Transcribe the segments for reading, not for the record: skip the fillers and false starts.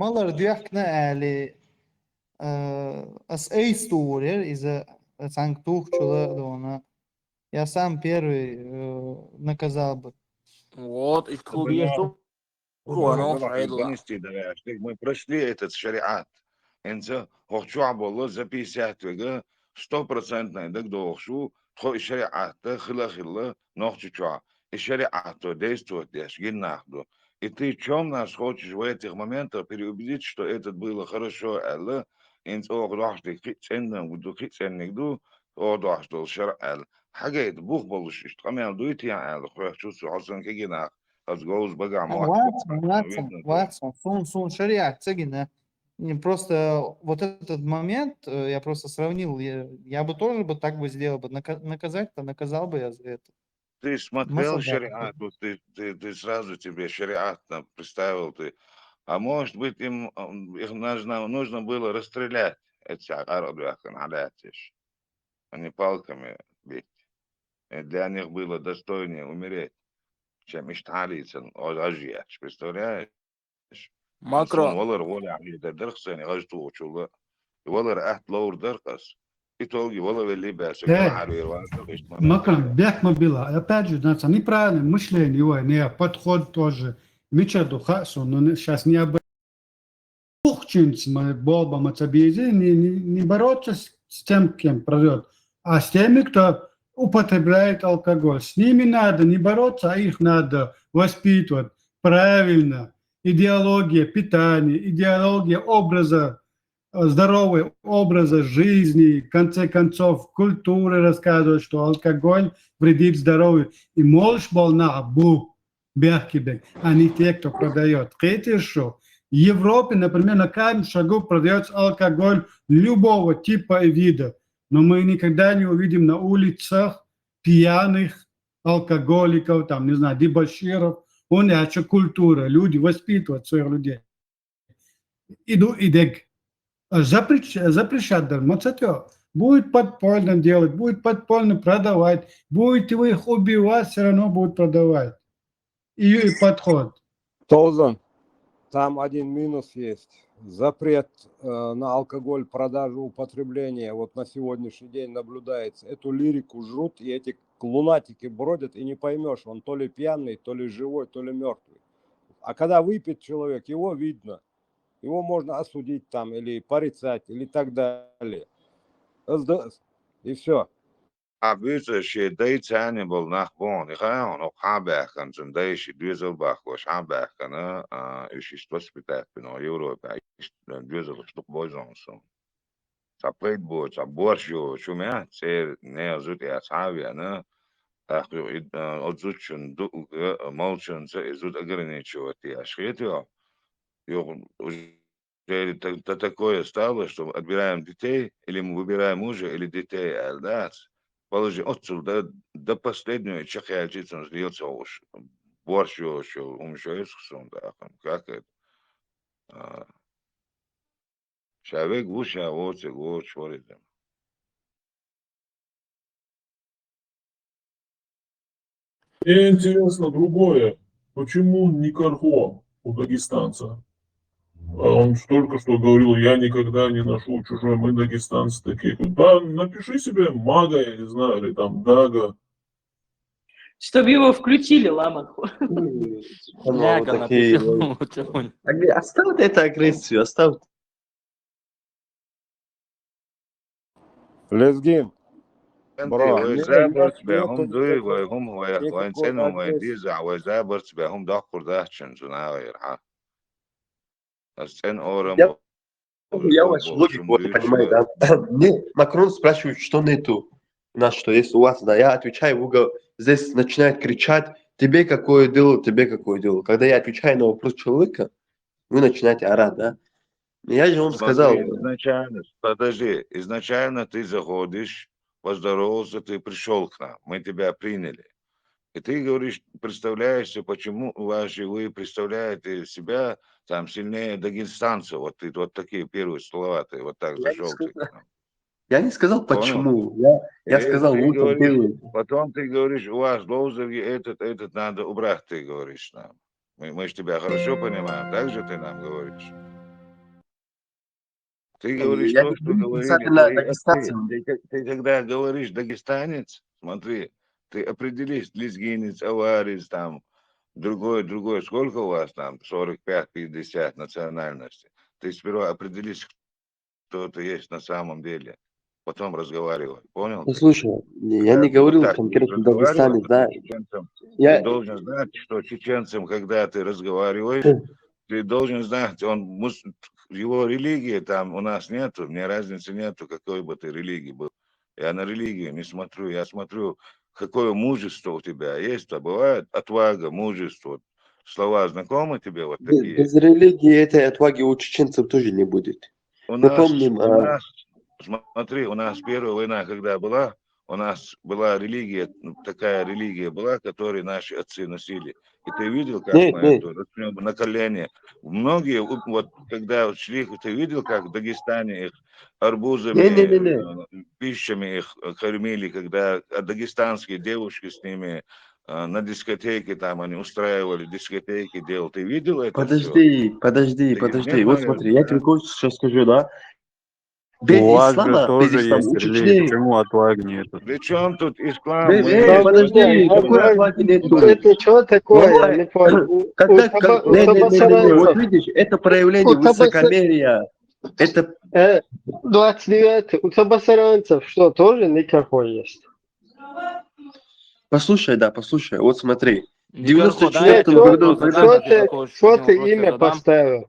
malar diakna ali as история из-за санктухчула дона. Я сам первый наказал бы. Вот, и клубешку. Мы прошли этот шариат. Энце хохчу аболла за 50 вега 100% так дохшу, то шариат хила нохчу. И шариат то действует деш гиннахду. И ты в чем нас хочешь в этих моментах переубедить, что это было хорошо, Алла, انت اوغداش دي ценным ودو ценник ду اوغداش دو شرع حاجة بوخ بلش اشتغل دويت يعني خويا شو سو حسن كجينا از جوز بقى Ватсон, сун шариат, цегина. Просто вот этот момент я просто сравнил. Я бы тоже бы так бы сделал бы. Наказать-то наказал бы я за это. Ты смотрел шариат, ты сразу тебе шариат представил, ты. А может быть, их нужно было расстрелять, эти арабы, а не палками бить. Для них было достойнее умереть, чем ишталиться, ожиять, представляешь? Макрон. والله رغولي عليه ده درخص يعني غجتو وشو والله رأت لور درقص итоги والله اللي باسك Макрон, бяхма была. Опять же, значит, неправильное мышление его, не подход тоже. Мичаду хасу, но сейчас не об Ухчинц, Боба Мацабизи, не бороться с тем, кем пройдет, а с теми, кто употребляет алкоголь. С ними надо не бороться, а их надо воспитывать правильно. Идеология питания, идеология образа, здорового образа жизни, в конце концов, культуры рассказывают, что алкоголь вредит здоровью. И молодежь больна, бяхкибек, а не те, кто продает. Третье, что в Европе, например, на каждом шагу продается алкоголь любого типа и вида. Но мы никогда не увидим на улицах пьяных алкоголиков, там, не знаю, дебоширов. У нас еще культура, люди воспитывают своих людей. Запрещать дармоцатё. Будет подпольно делать, будет подпольно продавать. Будете вы их убивать, все равно будут продавать. И подход. Толзан, там один минус есть. Запрет на алкоголь, продажу, употребление вот на сегодняшний день наблюдается. Эту лирику жрут, и эти лунатики бродят, и не поймешь, он то ли пьяный, то ли живой, то ли мертвый. А когда выпьет человек, его видно. Его можно осудить там, или порицать, или так далее. И все. عبيت شيء دايت يعني بالنخبون يخيون وحابه كان زندايش دوزل باخوش حابه كان إيش يستوس بتاعت بنو يورو بعيش دوزل شتوك بوزونسون سابريت بو سابورشو شو ما سير نيا زوت يا صحابي أنا أخو أزوتشن دو مالشن زوت أجرني شو تي أشخيتيو يو это такое стало, что отбираем детей, или мы выбираем мужа, или детей, положи отсюда до последнего чехия он сдается уж борщ еще умшается сунда, как это человек лучше, а вот его чворит. Мне интересно другое. Почему Никархо у дагестанца? Он только что говорил, я никогда не ношу чужой, мы дагестанцы такие. Да, напиши себе Мага, я не знаю, или там Дага. Чтобы его включили, Ламанху. Оставь эту агрессию, оставь. Лезгин. وزابرت بهم دوي وهم وإنسانهم ويديزع وزابرت بهم داخل داشن زناغير ها السن أورم Я вашу логику понимаю, да. Мне Макрон спрашивает, что нету у нас, что есть у вас, да. Я отвечаю в угол, здесь начинает кричать, тебе какое дело, тебе какое дело. Когда я отвечаю на вопрос человека, вы начинаете орать, да. Я же вам сказал. Изначально ты заходишь, поздоровался, ты пришел к нам, мы тебя приняли. И ты говоришь, представляешься, почему вы представляете себя там сильнее дагестанцев, вот ты вот такие первые слова, ты вот так зашел. Я не сказал почему, я сказал лучше. Потом ты говоришь, у вас лозунги этот надо убрать, ты говоришь нам. Мы же тебя хорошо понимаем, так же ты нам говоришь. Ты говоришь Я то, что говорю говорили касательно твои дагестанцев. отцы. Ты когда говоришь дагестанец, смотри, ты определись, лезгинец, аварец, там, другой, сколько у вас там, 45-50 национальностей. Ты сперва определись, кто ты есть на самом деле, потом разговаривай, понял Ну, ты? слушай, я Когда не ты вот говорил так будешь конкретно разговаривать, дагестанец, да. с чеченцем, ты Я... должен знать, что чеченцем, когда ты разговариваешь, ты должен знать, его религии там у нас нету, мне разницы нету, какой бы ты религии был. Я на религию не смотрю, я смотрю, какое мужество у тебя есть, а бывает отвага, мужество. Слова знакомы тебе вот такие? Без религии этой отваги у чеченцев тоже не будет. У Мы нас, помним, смотри, у нас первая война, когда была, у нас была религия, такая религия была, которую наши отцы носили. И ты видел, как нет, мы нет, это на колени. Многие, вот когда шли, ты видел, как в Дагестане их арбузами, не. пищами их кормили, когда дагестанские девушки с ними на дискотеке, там они устраивали дискотеки, делал. Ты видел это все? Подожди. Вот смотри, я тебе кое что скажу, да. Без У вас же ислама, без тоже ислама, есть у религия, Чечни... почему отваги нету? Причем тут ислам? подожди, какой отваги нету? Это что такое? Я Давай. не понял. Не, вот видишь, это проявление высокомерия. Это 29 у табасаранцев что, тоже никакой есть? послушай, вот смотри. В Никархо, да, 94 я тебе году, вопрос задам, когда... если захочешь. Один вопрос тебе задам.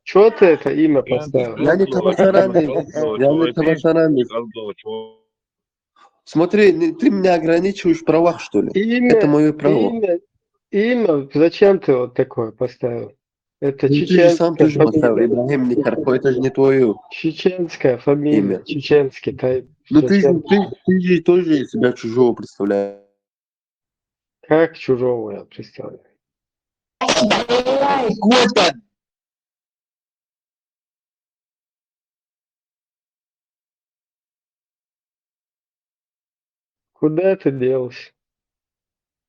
Что ты это имя поставил? Я не табасаранец. Смотри, ты меня ограничиваешь в правах, что ли? Это мое право. Имя, зачем ты вот такое поставил? Это Ну, ты же сам тоже поставил фамилия. Ибрагим Никархо, это же не твое Чеченская фамилия, имя. чеченский тайп. Ну ты же тоже себя чужого представляешь. Как чужого я представляю? Куда ты делся?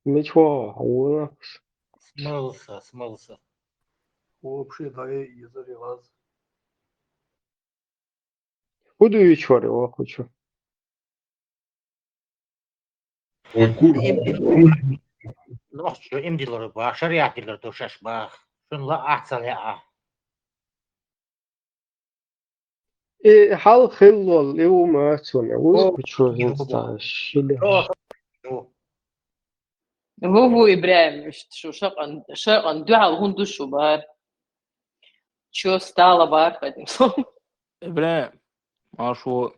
Ничего, у нас. Смылся. Вообще, да, и зарелаз. Буду вечером, хочу. Ой, курва. Ну, что им делали, ба, шариат делали, то шаш, ба. Шунла ахсал я. Хал хиллол, его мацуна, что инсташ. Вову Ибраимович, что шақан дуал гундушу бар. Что стало бар, одним словом. Ибраим, машу.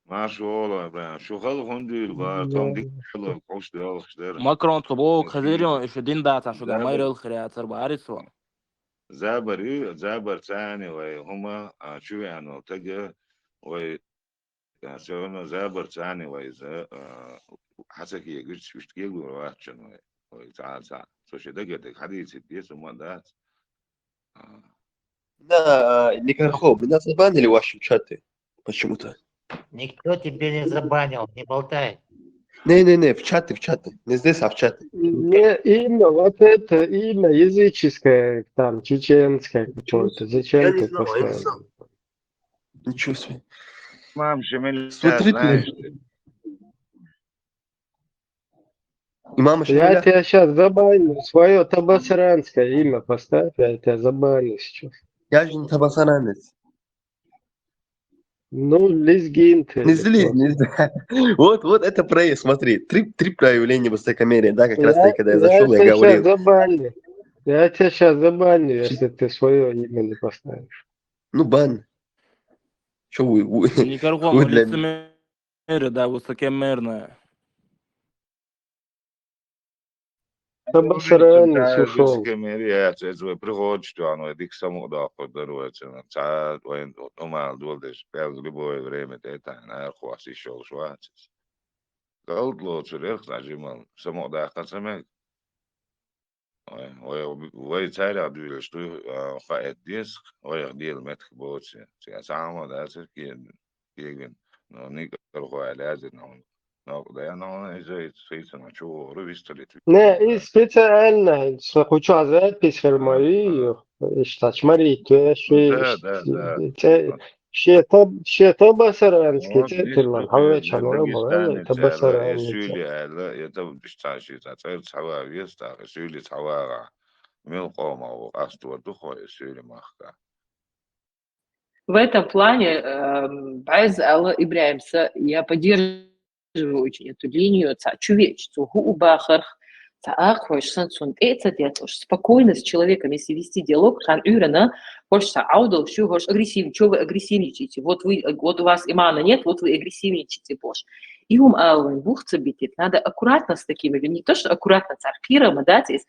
Машалlah, شو خلق هنديل با توم ديلا قوش ديال خشدار Макрон тобок, хазирион, еще дин дата, что гамайр الخريات باريسو. زابر ثاني وهما شو يعني تجا و سوينا زابر ثاني وإذا حسكي يجيش بيشتكي له واحد شنو تعال تعال شو شيء دقيقة حديث يسمى ما ده Никархо, меня забанили ваши чаты. Почему-то. Никто тебе не забанил, не болтай. Не, в чаты. Не здесь, а в чаты. Не, имя, вот это имя языческое, там, чеченское какое-то. Зачем ты поставил? Ничего себе. مام شمال Смотрите. Мама Я Шамиля. тебя сейчас забаню. Свое табасаранское имя поставь, я тебя забаню сейчас. Я же не табасаранец. Ну, лезгин ты. Не злись, не злись. Вот это проявление, смотри. Три проявления высокомерия, да, как раз таки, когда я зашел, я говорил. Я тебя сейчас забаню, если ты свое имя не поставишь. Ну, бан. Что вы Никархо, вы для меня? да, высокомерная. Табасаранец ушел. приходит, что оно дик само да поддерживается. Царь, воин, умал, дулдеш, пел любое время, это, наверное, хваст еще шварц. Голд лучше, рех, нажимал, само да, концамек. Ой, царь объявил, что хает диск, ой, дел метх боци. Сейчас само да, кеген, но никакого лязет, но да, я на из на чего ревистолит. Не, и специально, хочу запись формарию, işte смотрите, Да. şey basaransky Вот, видишь, terlan тут hava çalora bana Дагестане ta царла, basaran Исюли Алла, это бешташи, царь цава веста, Исюли цавара, мелкома, Астуа Духо, Исюли Махка. В этом плане, Байз Алла Ибраимса, я поддерживаю очень эту линию, человечеству, губахарх, спокойно с человеком, если вести диалог, хан юрана, хочется аудал, все, хочешь агрессивничать, что вы агрессивничаете, вот у вас имана нет, вот вы агрессивничаете, бош. И аллан бухца битит, надо аккуратно с такими, не то, что аккуратно царкира, мадатис,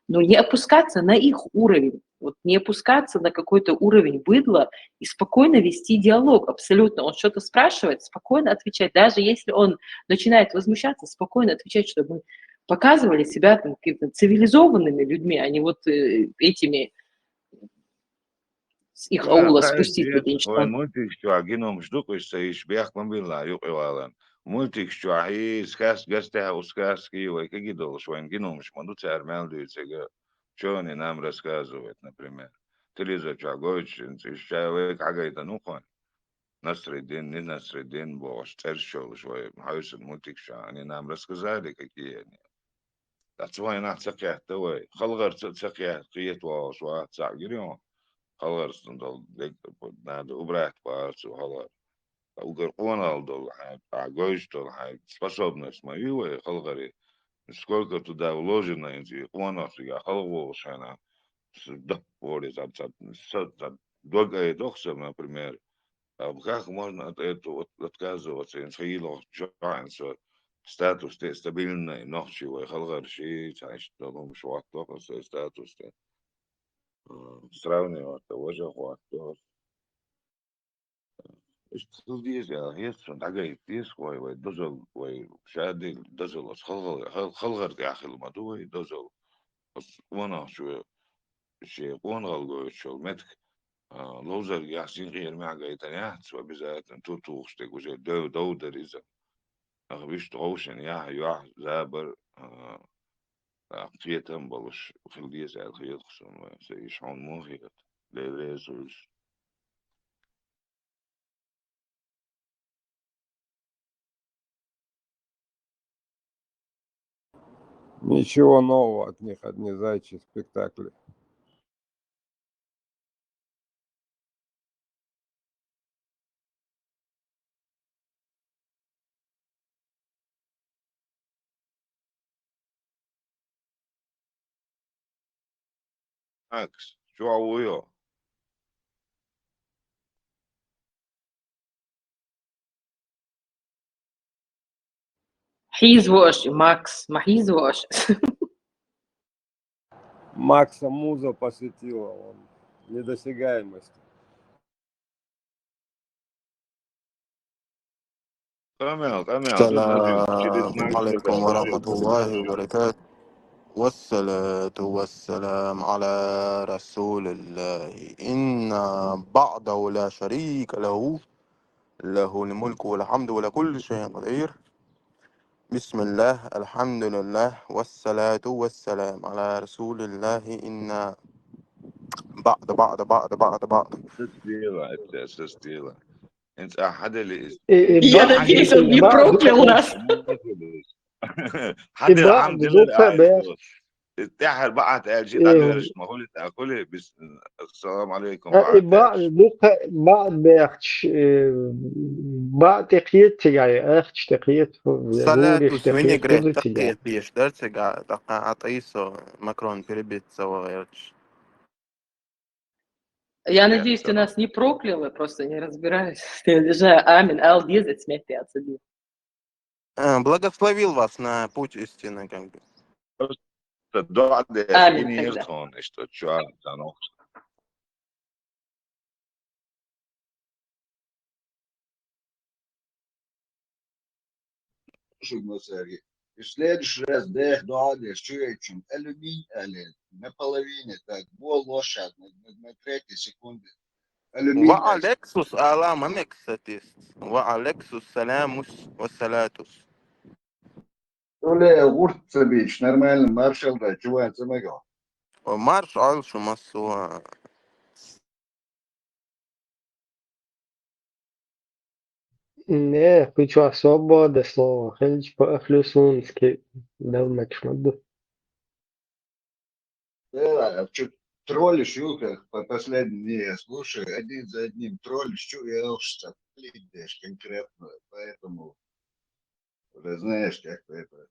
но не опускаться на их уровень, вот не опускаться на какой-то уровень быдла и спокойно вести диалог, абсолютно. Он что-то спрашивает, спокойно отвечать, даже если он начинает возмущаться, спокойно отвечать, чтобы мы показывали себя там какими-то цивилизованными людьми, а не вот этими с их аула спустить Ой, мультик, что агином штуку, что иш бях мобила, юкивалан. Мультик, что ахи сказ гастя ускаски, ой, как идол, что он геном шмаду царь мелдуется, что они нам рассказывают, например. Телеза чагоч, человек агайта нухон. Насредин, не насредин, бош, тершол, что хаусын мультик, что они нам рассказали, какие они. That's not цакят, давай. Халгар цакят, киет ваш, ва цагирён. Халгар стандал, надо убрать парцу, халгар. Угар онал дол, агоиш дол, способность мою, халгари. Сколько туда вложено, эти онов, я халгу, шана. Да, вот, долго и дохсом, например. Как можно от этого отказываться? Инфаилов, чанса. Статус стабильный, ночевой, халгар ши, значит, ну, шваток, статус сравнивать того же хваток. Здесь я есть, дагай, есть, ой, дозал, ой, шады, дозал, халгар, яхил, мадуй, дозал. Вона, что, он галгой, что, метк, лозер, ясин, غير معجا يتنيات, وبذات توتو, что, уже доудериза. Виш троушен, я, забер, Приятен балыш, хилдиес алхият хсум, сейшон мухият, лерезус. Ничего нового от них, одни зайчи спектакли. Акс, чуауё. Хизвош, Макс, махизвош. Макса муза посетила, он недосягаемость. Камел, السلام عليكم ورحمة الله وبركاته والصلاة والسلام على رسول الله إن بعده لا شريك له له الملك والحمد ولكل شيء قدير بسم الله الحمد لله والصلاة والسلام على رسول الله إن بعد تستيلا. انت احد اللي Я надеюсь, он не проклял нас. حد بعض الحمد لله دوخة بيخ تحر بقى تأجيل أدرس ما هو تأكله بس السلام عليكم بعض دوخة بعض بيخش بعض تقيت يعني أخش تقيت صلاة يقول وسويني تقيت جريت كل تجاه تقيت بيش درسك عطيسو ماكرون بريبيت سوا غيرش Я надеюсь, ты нас не проклял, я просто не разбираюсь. Я держа амин, ал дизет смерти отсюда. Благословил вас на путь истины, как бы. Амин тогда. что чё, Сергей. И в следующий раз, да, дуали, чуечем, алюминий, на половине, так, бол лошадь, на 3 секунды. Алюминий. وعليكسوس آلام مكستيس وعليكسوس سلاموس والسلاتوس. Оля, урт бич, нормально, маршал, да, чувак, замогал. ومارش عالشو مسوا Не, хочу свобода слова. Хочу по-флюсунски. Давно кшмаду. Да, что троллишь, как по последние я слушаю, один за одним троллишь, что я уж лидишь конкретно, поэтому уже знаешь, как-то это.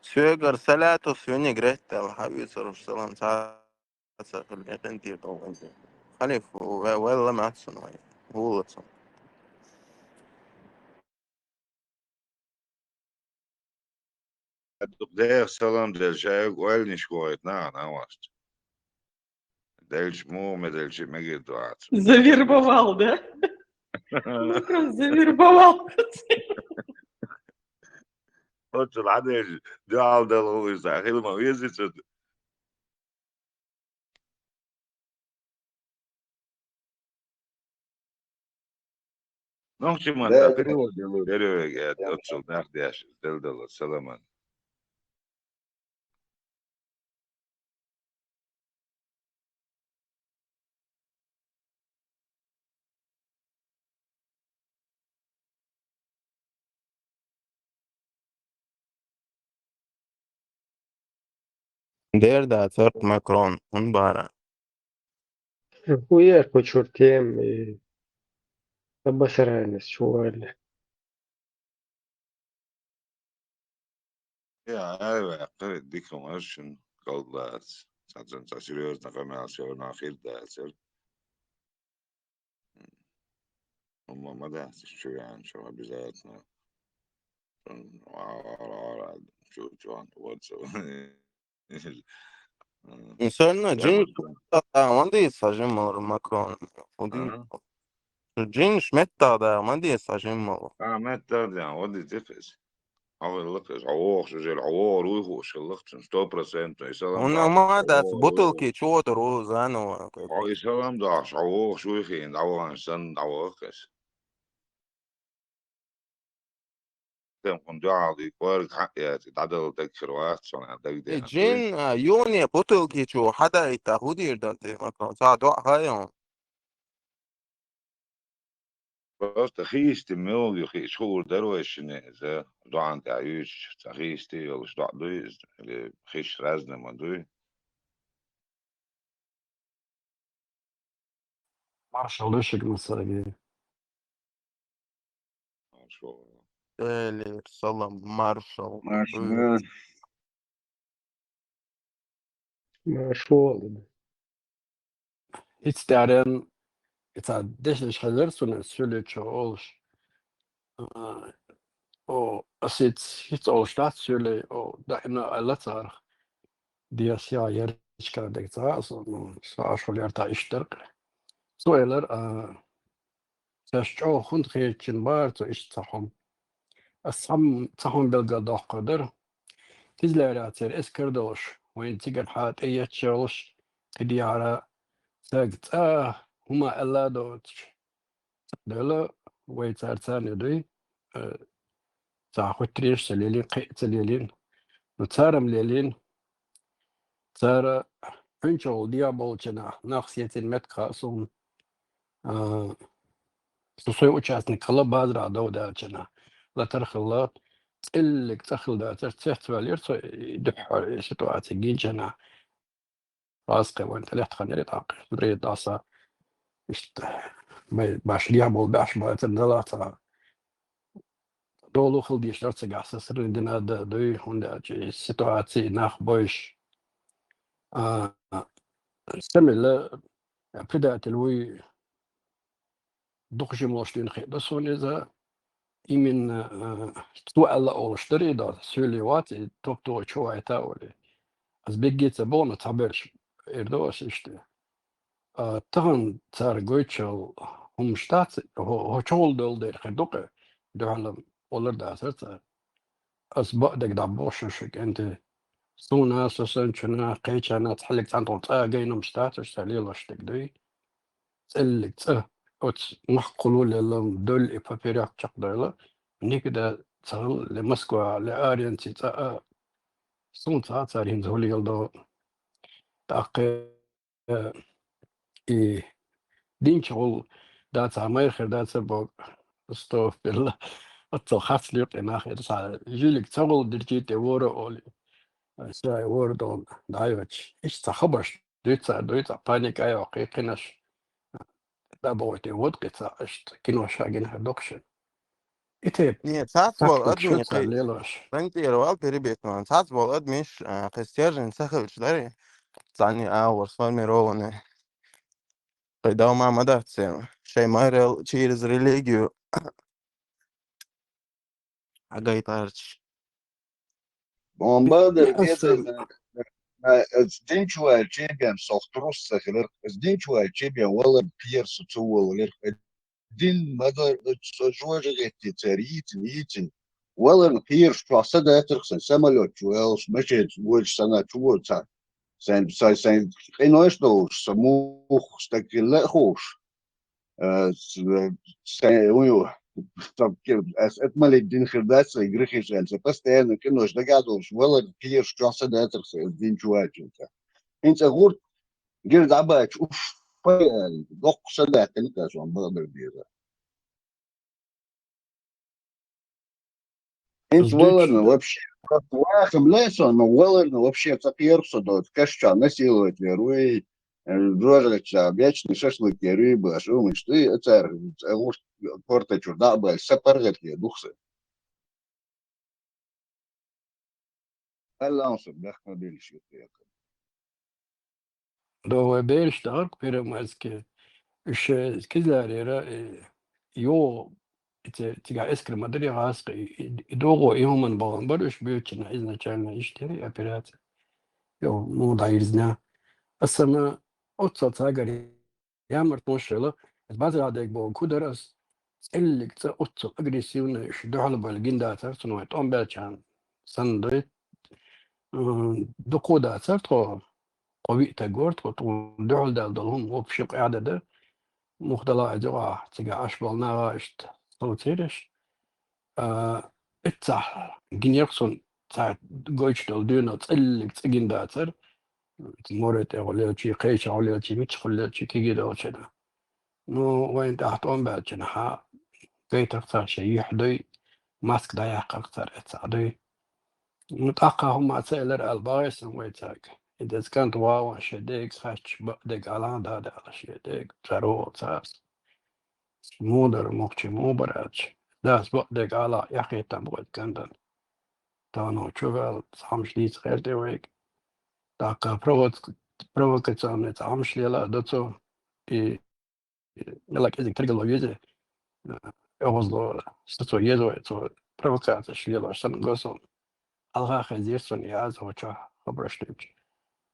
Syöger seletus ju nii Gretel hävisurustel on saatsa küll ja tentir kaugemalt. Halifu välja mätsun vai huulutsun. Дэх салам дэлжай гуэльниш гуэт на васт. Дэлж му медэлж меги дуац. Завербовал, да? Макрон завербовал. Вот ладно, дал дал из-за хилма визит. Ну, чему Да, да, перевод, отцу нардяш, дал саламан. Der da third Macron un bara. وياك وشورتيم بسرانس شو ولا. Ja, evo, dikom ašun kaldac. Sad sam sa seriozna kamera se ona hildac. ما ده شو يعني شو обязательно. شو عن واتساب. Insomma, Jin mandi sajimor Macron. Odi Jin smetta da mandi sajimor. ما ترجع ودي تفز. أول لقز عوار شو زي العوار ويخوش اللقطن 100% يسلم Una داش ma da عوار butulki chotro zano. يسلم داش عوار شو يخين عوار سن عوار كس. تم كنت عادي كوارك حقياتي تعدل تكسر واحد صنع تقدي Jin yoni butulki cho hada itahudir dante Macron. Sa do hayon. بس تخيستي ميول يخي شهور درويش إذا دوان تعيش تخيستي ولا شو دويز اللي خيش رازنا ما دوي Marshall Ishik مساقي. شو Eli salam marshal. Marshall. ما شو والله. It's daarin, het had desnoods geleerd van het zulletje als. Als het al staat zullen, dat in de letter die als ja hier is kan dat zoals je daar is sterk. Zo eerder, zelfs al goed geeft in baard is het صحن بالقضاء قدر تزلارات إس كردوش وين تقر حات أي تشوش تدي على ساقت هما ألا دوتش دولا ويتار ثاني دوي تاخد تريش سليلين قيء سليلين نتارم ليلين تارا انشول ديابول جنا ناخسيتين متقا صون سوسوي وچاسني قلا بادرا دو دا جنا لا ترخلات اللي تخل دا ترتيحت واليرتو يدحر سيتواتي جيجنا راسقي وانت لحت خنيري طاقي بريد داسا باش ديابول باش بات النلاتا دولو خلدي شرط قاس سردنا دا دوي هوندا سيتواتي ناخ بوش استمل بدات الوي دوخجي ملاشتين خيدا سونيزا إيمن تسوأل أولشتري دا سولي واتي توب تو شوية تاولي از بيجيت بونا تعبرش إردوش إشتي تغن تار جويتشل هم شتات هو شغل دول دير خدوقة دوحلم أولر دا سرتا از بقدك دا بوشنشك أنت سونا سسنشنا قيتشنا تحلق تانتون جاينم شتاتش تاليلاشتك دوي تسألك اوت محقولوا لهم دول إبابيريك تقدر نيك دا تغل لمسكوا لآرينتي سون تارين زولي يلدو تاقي إي دين شغل دا تعمير خير دا تبوك استوف بالله أتصل خاص لي قناخ يرسل يجيلك تقول درجة ورا أولي ساي وردون دايوتش إيش تخبرش دويتا بانيك أيوة قيقناش دابوتي ودقتا إيش كينوش هاجين هدوكشن إتيب Nije, sad vol تاكتك admin شوتسا qi ليلوش rentiero al peribet man. Sad vol admiš qistjažen sahavič dari. Zani hours formirovane. Qidao ma madat sema. Shay mairel cheers religio. Agait arch. Bombadır أصلا gezer. Zdinčuva čebjem sohtrus sakler. Zdinčuva čebjem wala pier sutuwal. Din madar sojwaje getti teritin. Wala pier şuasa da etirsen samalot çuels meşet vuç sana çuwolsa. Sen inoş doğuş samuh stakille hoş. Sen uyu اتمل الدين خردات يجري شال فاستان كانه اشتغلوا ولا كثير شو صدق ترسل الدين جواج انت غور جرد عبا تشوف دوق صدق انت شو عم بقدر بيها انت زدوش والله вообще واخم ليش انه والله вообще تغيير صدق كشف نسيله تروي الراجل вечный шашлык рыба شو مش ты это غور порта чурда ба сапаргат я духса هلا انصب دخل بالشيء دو بيرش دارك بيرا ماسكي إيش كذا ريرا يو تيجا إسكر مدري غاسق يدوغو يوم من بغن برش بيوتشنا إذن كان يشتري أبيرات يو مو ضايزنا أسمى أتصل تاجر يامر تنشله بعد هذاك بو كودرس اللي أتصل أجريسيون يشدو على بالجندات سنوات أم بيتشان سندويت دقودا ترتو قوي تجورت وتدعو دالهم وبشق عدده مخدلا أجوا تجا أشبالنا إشت صوتيرش إتصح جنيرسون تاع جويش دالدونا تقلق تجين داتر مورت ولا شيء قيش ولا شيء مش ولا شيء كذا وشذا نو وين تحت أم بعد جناح قيت أكثر شيء يحدي ماسك ضيق أكثر اتساعدي متأقى هم سائلر البايس ويتاك إذا كانت واو شديك خش بقدك على هذا على شديك ترو تاس مودر مخشي مو براج داس بقدك على يحكي تبغى كندن تانو شغل سامش ليس غير دويك تاكا بروفوكاتسيون تعمش لي لا دوتو لك إذا ترجع له يجي أوزلو ستو يدو تو بروفوكاتش لي لا شن قصون ألغا خزيرسون ياز هو شا خبرش تيجي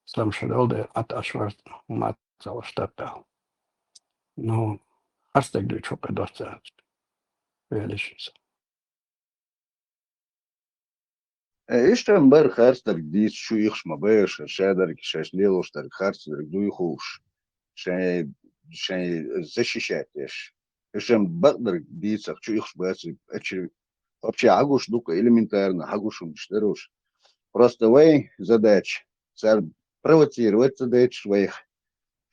سلام شدول ده أتأشورت وما تزوجت نو هستك دي شو قدرت فيلش ايش تنبر خارستر ديس شو يخش ما باش شادر كشاش ليلوش تر خارستر دو يخوش شاي زشيشاتش ايش بقدر ديس شو يخش بس اتشي вообще агуш дука элементарно агушу мечтаруш просто way задач царь провоцировать задач своих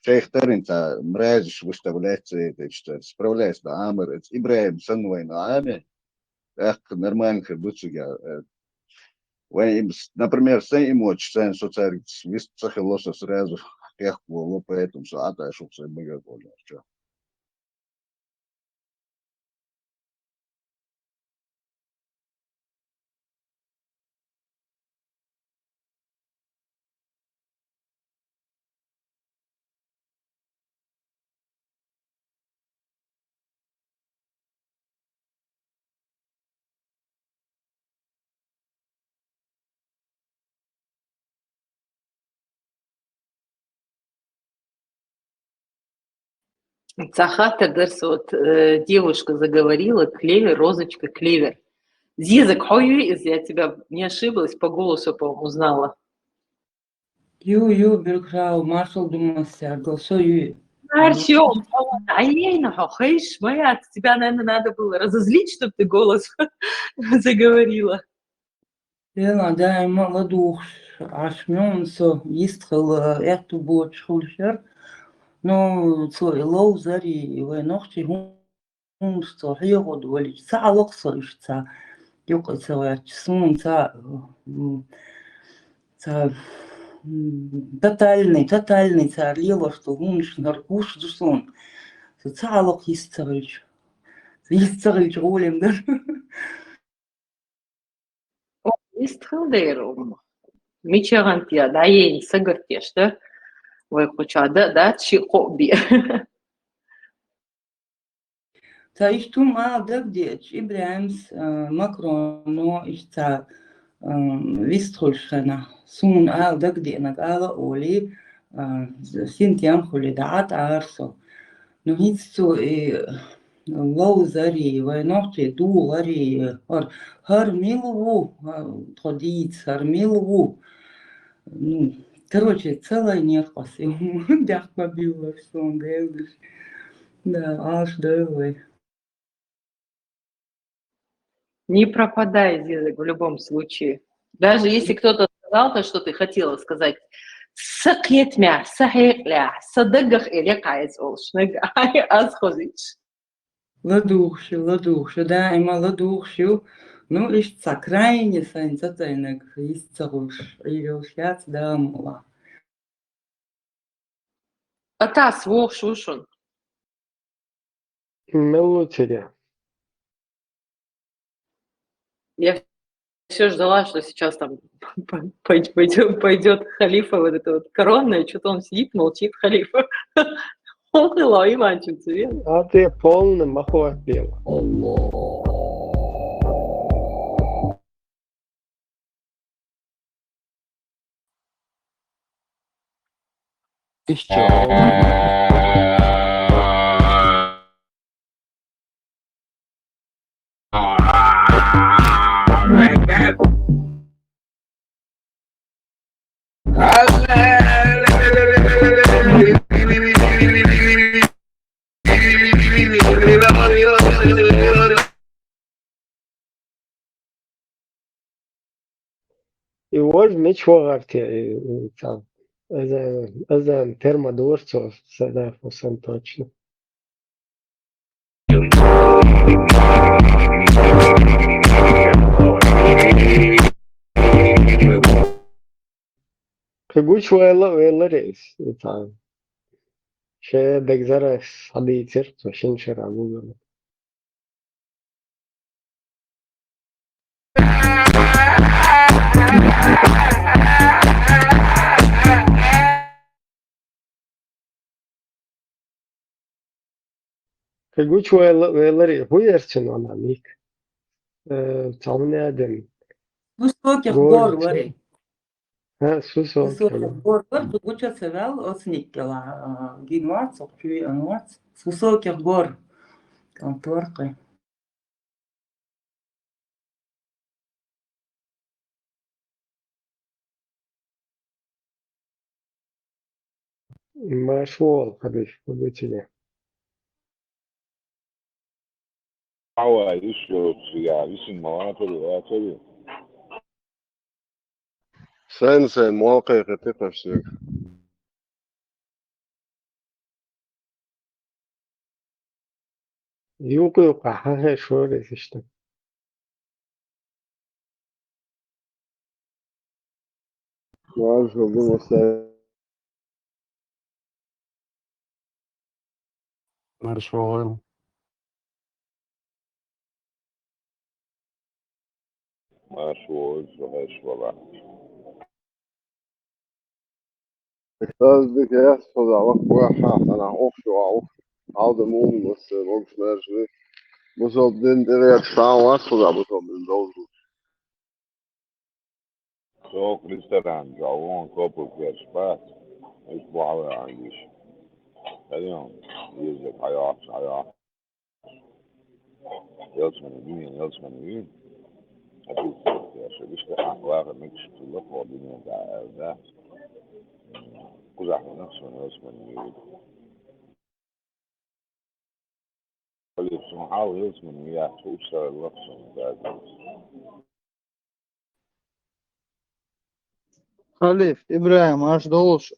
шейх таринта мразишь выставлять это что справляется да амер Ибраим санвай на ами эх нормально хербуцуга например, сын эмоций, сын социальный, весь цахилоса сразу, как было, поэтому сада, чтобы все было более. Сахата дерс вот девушка заговорила, клевер, розочка, клевер. Зизак хою, если я тебя не ошиблась, по голосу, по-моему, узнала. Ю, Бюркрау, маршал думался, голосую. Артём, Айна, хохейш, моя, тебя, наверное, надо было разозлить, чтобы ты голос заговорила. Да, молодух, ашмёнсо, истхал, эту боч хулшер, но свой лоу зари, вы ногти, что хлеб долить, салок слышится, юкается, чеснок, тотальный царила, что гунш наркуш дусон, салок есть ролем даже. Ist хылдейру. Мичарантия, да, ей сагартеш, да? Вы хоча, да, чи хобби. Ich tu mal dagdieć, Ibrahim's Macron, ich ta Wistholsteiner, sun al dagdienak ala oli, sintiam hulidat arso. Nu hitsu лаузари, войнохте дулари, har милову, тходиц, har милову. Ну, короче, целая нерпас. Дях побила, что он дэвдыш. Да, аж дэвай. Не пропадай, язык, в любом случае. Даже если кто-то сказал то, что ты хотела сказать, сакетмя, сахекля, садагах или кайц олшнег, ай азхозич. Ладухшу, да, има ладухшу. Ну, ишца крайне санцатайнак, истцаруш, ирилшяц, да, мула. А та свох шушун. Мелуцеря. Я все ждала, что сейчас там пойдет халифа, вот это вот коронное, что-то он сидит, молчит, халифа. Он хило и манчится, верно? А ты полный махуа пела. Еще. И вот меч варте, там, азан термодорцов, сада фусан точно. Кагуч вайла рейс, там. Ще декзара садитер, то шинчера бугана. Кагуч вайла рейс, хуярчен она мик. Там не один. Высоких гор, вари. Сусо. Высоких гор, Кагуча цевел, осникела, гинвац, окчуи анвац. С высоких гор, конторкой. Машвол, хабиш, побытили. Aua, isso, ja, wissen wir natürlich. Sense مواقع تقشك. Юку кахахе шорес işte. Важно было Маршрут. قصدك يحصل على واحد أنا أوف هذا مو بس مش ماشي بس الدين ده يتساوى وصل على بطل من دول Zo, restaurant, gewoon kopen voor spaat. Ik wou eigenlijk. Ja, hier is het ja. Heel mijn nu. Het is ja, zo is het aanwaren niks te lopen op die moment daar. Hoe zeg je nog zo'n heel mijn nu. Zo'n oude heel mijn nu, ja, hoe zou het lopen zo'n daar. Халиф, Ибраим, аж долуш.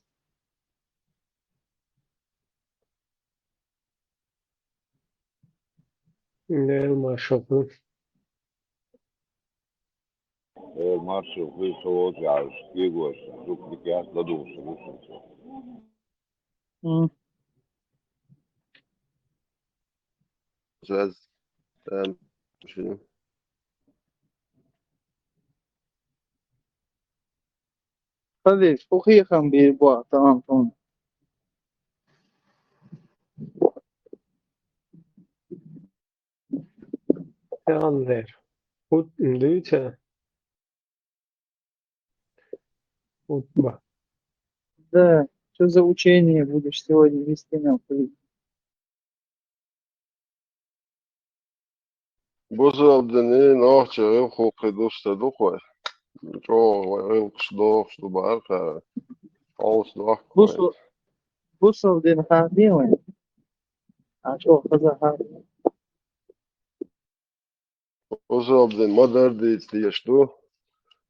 ما شوفه المارشو في صوت عاوز كيبوش دوك بكاس لدوش مم. زاز شنو خليك أخي خم بيربوا تمام. Jan there. Lüte. Утба. Да, что за учение будешь сегодня вести нам? بوزو بدني نوح شغل خوك دوست دوخوي جو ويلكش دوخ شو بارك أوس دوخ كويت بصوا دين خاندين وين؟ عشان خذ هذا. بوزو بدن مدر ديت ديشتو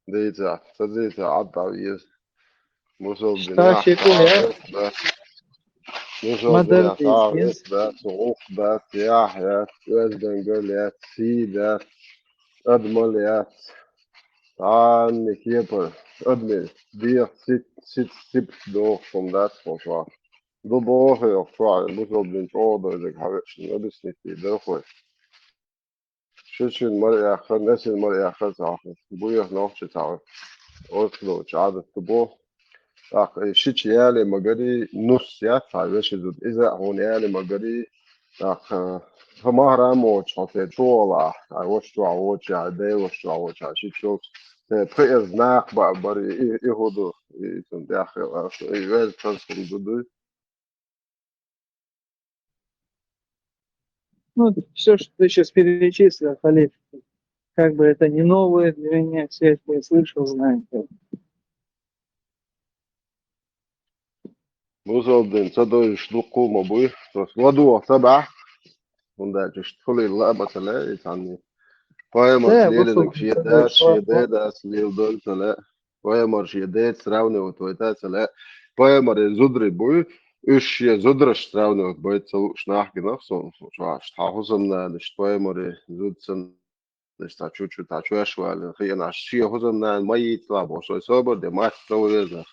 ديت تديت عطاويز بوزو بدن تاشي يقول يا بس بوزو بدن مدر يعطاويز ديز. بس وغوف بس يحيى وزدن قليات سيدات أدمليات عن كيبر أدمل دير sit دوخ from that for då bara jag frågar, då så blir inte order det har jag det snitt i det för. شو المرء آخر ناس المرء آخر صاحب بويه نوش تعرف أصله عادة تبوه أخ شيء يالي مجري نص يا فعلش زود إذا هون يالي مجري أخ فما رامو شاطر شولا عوش تو عوش عدي وش عوش عشي شو تفيز ناق بري يهودو يتندخل يوز تنسل بدو Ну, все, что ты сейчас перечислил, Халид, как бы это не новое для меня, все это я слышал, знаю. بوزودين صدو يشلقوا مبوي بس ودوا سبعة وندا تشتغلي لا مثلا يعني فايمر Да, سليل بصوا, انك شيدات что شيدات سليل دول سلا فايمر شيدات سراوني وتويتا سلا فايمر زدري بوي ايش يا زدرش سراوني بويت سلو شناح نفسه شو عش تحوزنا نش فايمر زود سن نش تاچو شوال خينا شي هوزنا مي طلع بوشو صبر دي ما تسوي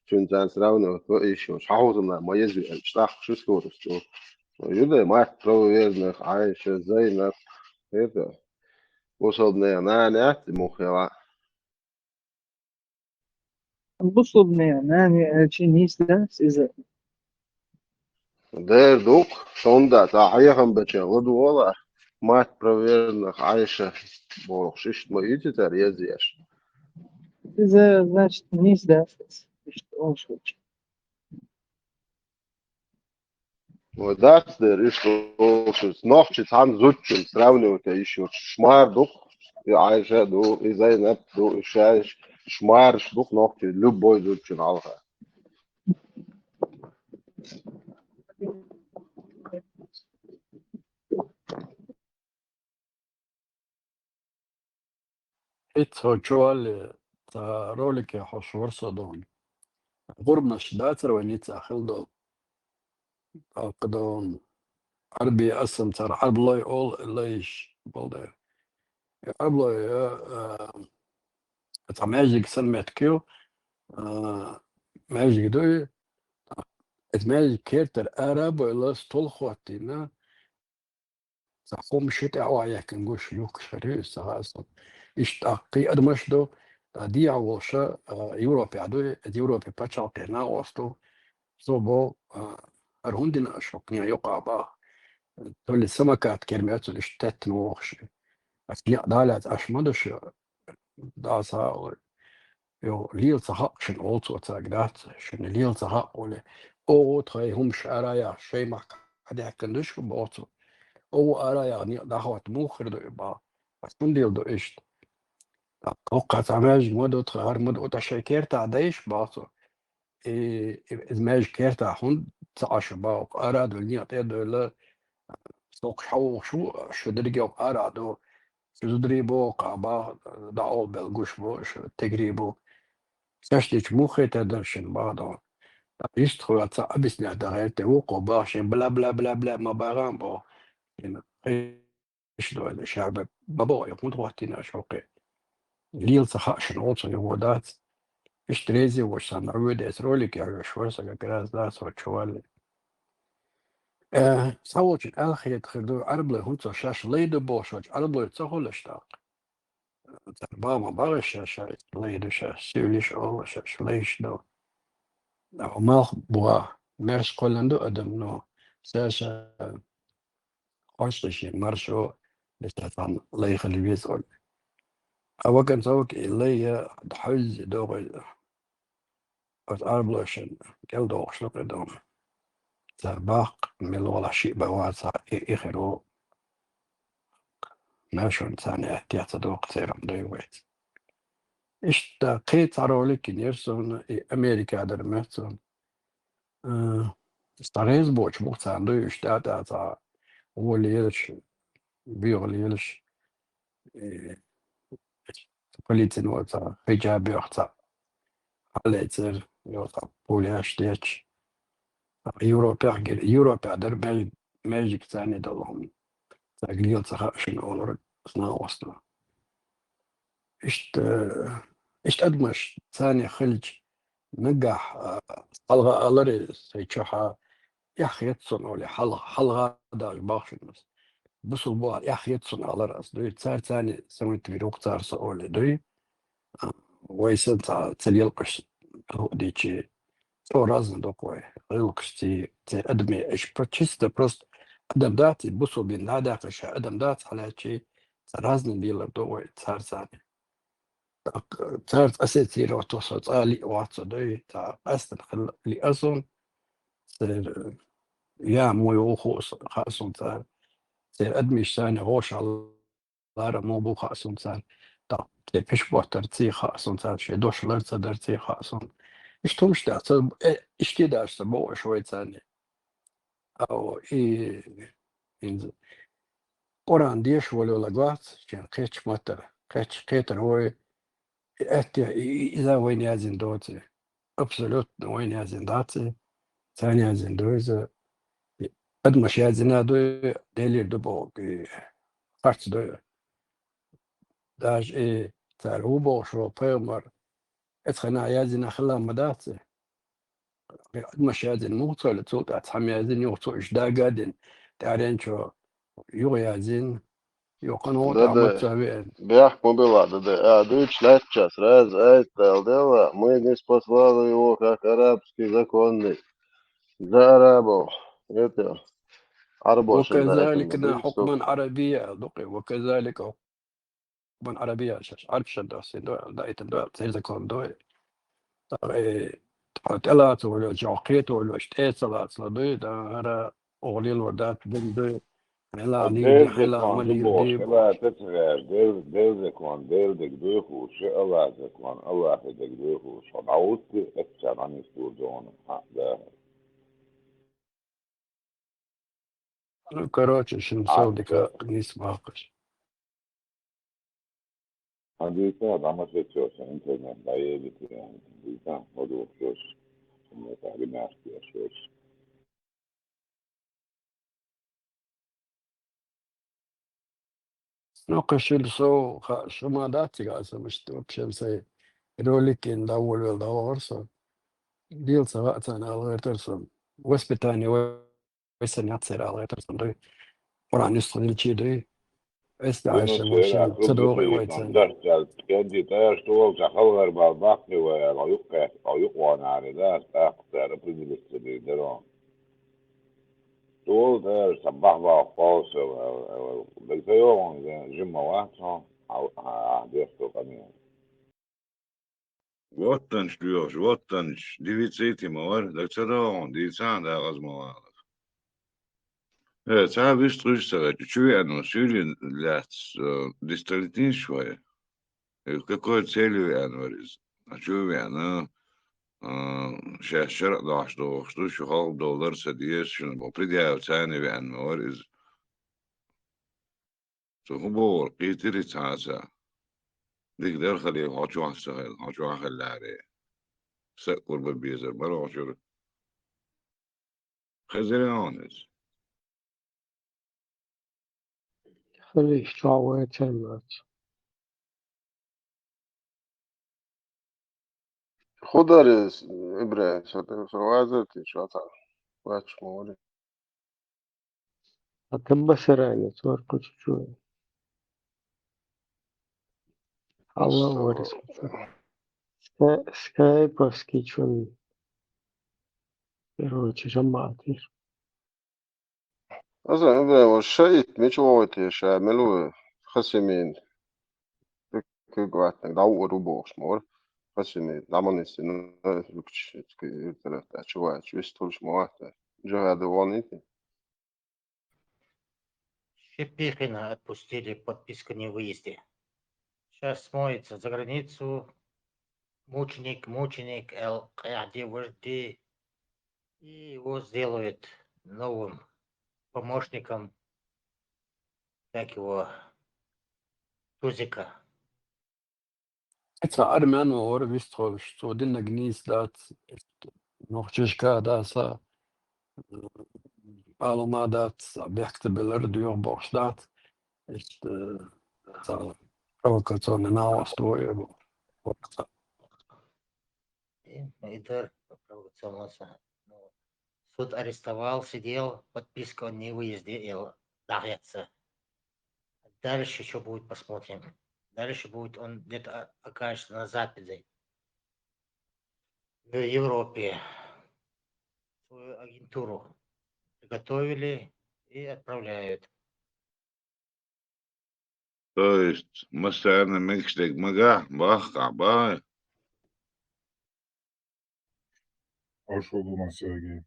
شون زان سراوني ايش حوزنا ما يزي اشتاق شو سكور شو يدا ما تروي عايش زي هذا وصلنا أنا مخيرة بصوا بني تشينيس إذا دير دوك شوندا تعيهم بتشغل ولا ما تبرر عايشة بورخشش ما يجي يزيش إذا значит не сдаст, что он шутит. ودات دير إيش روشس نوخش عن زوجين سراوني وتعيش شمار دوك عايشة دو إزاي نب دو إشاش شمار دوك نوخش لبوي زوجين علىها إتو جوال تا رولك حشور صدون غربنا شداتر ونيت أخلدو أقدون عربي أسم تر عربلاي أول ليش بلده عربلاي تماجيك سلمت كيو ماجيك دوي اتماجيك كيرتر أراب ولا ستول خواتينا تقوم شتى عوايا كنقوش يوك شريس هاسم اشتاقي أدمشدو دي عوشة يوروبي عدوي يوروبي باتشاقينا وستو صوبو أرهندنا أشوكنيا يقع با تولي السمكات كرميات الاشتات نوخش أثناء دالات أشمدش داسا يو ليل صحاق شن أولتو تاقدات شن ليل صحاق ولي أو تخي هم شعرايا شي مك هدي كندش بوتو أو أرايا ني دعوت موخر دو إبا أسكن ديل دو إشت توقع تعماج مدو تخار مدو تشكير تعديش باطو إزماج كيرتا هون تعش باوك أرادو ني أتيدو لا سوق شو درجة أرادو زدريبو قابا دعو بالجوش بوش تجريبو ساشتيش موخي تدرشن بعضو يشتخو أبس نهدغير توقو باشن بلا بلا بلا بلا ما باران بو إيش دو الشعب بابا يقول وقتنا شوقي ليل صخاشن also يودات إيش تريزي وش سنعود إسروليك يا شوي سكراز داس وشوال صوت الأخير تخدو عربله هنتو شاش ليد بوشوج عربله تسهل اشتاق بابا بارش شاش ليد شاش سيوليش أول شاش ليش دو أو ما بوا مرش كلندو أدم نو ساشا قشتشي مرشو لستفان لي خلي بيسول أو كان سوك إلي حز دوغي أت عربلوشن كل دوغ شلوك دوم باق من ولا شيء بواسع إخرو ماشون ثاني احتياط دوق سيرم دويت اشتقيت عرولك نيرسون أمريكا در مهتون ستاريز بوش بوكسان دو اشتاعت عطا هو اللي يلش بيغ اللي يلش بوليتين وطا حجابي وقتا عليتر يوطا بولي اشتيتش يوروبا در ماجيك ثاني دولهم تقليل تخاشن أولر سنا وصلنا اشت أدمش ثاني خلج نجح حلقة ألري سيتشوحا يحيتسون أولي حلقة داش باخشنس بس البوار يحيتسون على رأس دوي تسار ثاني سويت بيروق تار سأولي دوي ويسن تليلقش هو ديتشي تو رازن دوكوي غيلقش تي أدمي إش برتشيستا بروست أدم داتي بوصل بين ناداقش أدم دات على شيء رازن ديلر دوي تسار ثاني تعرف أساسي لو توصل آلي واتس دوي تا أستن خل لي أصلا سير يا موي وخوص خاصون تا سير أدمي ثاني غوش على مو بو خاصون تا تا فيش بوتر تي خاصون تا شي دوش لرت درتي خاصون اشتومش تا اشتي داش بو شوي ثاني أو إنز قران ديش ولا لقات كان قيتش متر قيتش قيتر هو إذا وين يازن دوتي absolut وين يازن داتي ثاني يازن دوزة قد مش يازن دو ديلي دبو فرت دو داج تاروبو شو بيمر اتخنا يازن خلا مداتي قد مش يازن موصل تسوق اتحم يازن يوصل ايش دا قادن تعرين شو يو يازن يو قنوط عمد سابقين بيحكموا ببعض дочь час раз дела мы не послали его как арабский законник за арабов это арабошин да это وكذلك حكما عربيا دقي وكذلك حكما عربيا عارف شد دايت زي كون دوي تلات ولا جاقيت ولا اشتيت صلات لدي ده أغليل ودات بندي هلا ليدي هلا مالي boş. دي Ela tetver del zekon del de gduhu şu Allah zekon Allah de gduhu şu daud etçan isturdon ha da كراچ شن سودك نيس باقش hadi ta adamı seçiyorsun internet dayı bitiren bizden o da okuyorsun. Şimdi tabii yaşıyorsun. نوقش السو شو ما داتي قاسم مش توكشم سي روليك إن داول والدور صار ديل سواء أنا غير ترسم وسبتاني ويسن يتصير على غير ترسم دوي ورا نستغل شي دوي استعاش Bunu söyle ماشين akıl تدوغي dışı ويتسن yıkan dört kendi tayaş tuğul çakal ver balbaklı ve ayuk vanari da aktar püdülüstü deron. Tuğul tayaş sabah bağ pausa ve bilteyon jimma vaatson desto kamiyon. Вотtanч diyor, вотtanч. Divitsiti var, da çadon, divitsan da gazma. Evet, sen bir sürü чую, Сюрин лят дисталитин швая. Какой целью я говорю? А чего я, сейчас шарк даш что шухал доллар садиес, что не попридя цены я говорю. То хубор, китери цаса. Дикдер خلي هاتشوا سهل هاتشوا خلاري سكر بالبيزر برا شو خزرانس خليه شعوة تمات. خضر إبرة شوازة شاطر واتش موري أتبا سرعني توركو شوي. الله ورس سكاي باسكي شون يروي جماعتي. أصلا إبرة والشيء مش وقت شامل خصمين كقوات دعوة روبوس مور خصمين دعمني سنة لكش ثلاثة شوات شو يستولش موات جهاد وانيتي Шипихина отпустили, подписка не выезде. Сейчас смоется за границу. Мученик, Эл-Каяди Вожди. И его сделают новым помощником, как его, Тузика. Jetzt Armen or Wistholz, so den Gnis dat noch Tschka dasa Aloma dat Bergtebeler duur Bosch dat ist провокационный настрой. Идер провокационно. Суд арестовал, сидел, подписка он не выезде, дается. Дальше что будет, посмотрим. Дальше будет он где-то окажется на Западе, в Европе. Свою агентуру готовили и отправляют. То есть, مثلا مكشتك مجا بقى باي. А что думаешь, Сергей?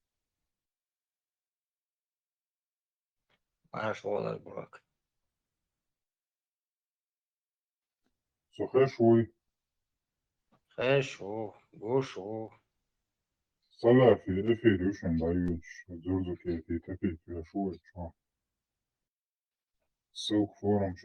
Марш Володбург. Сухешуй, Хорошо, гошу. Салафи, Эфирюшин, Даюч, Дзурзуки, Тапит, Яшуй, Ссылку форум,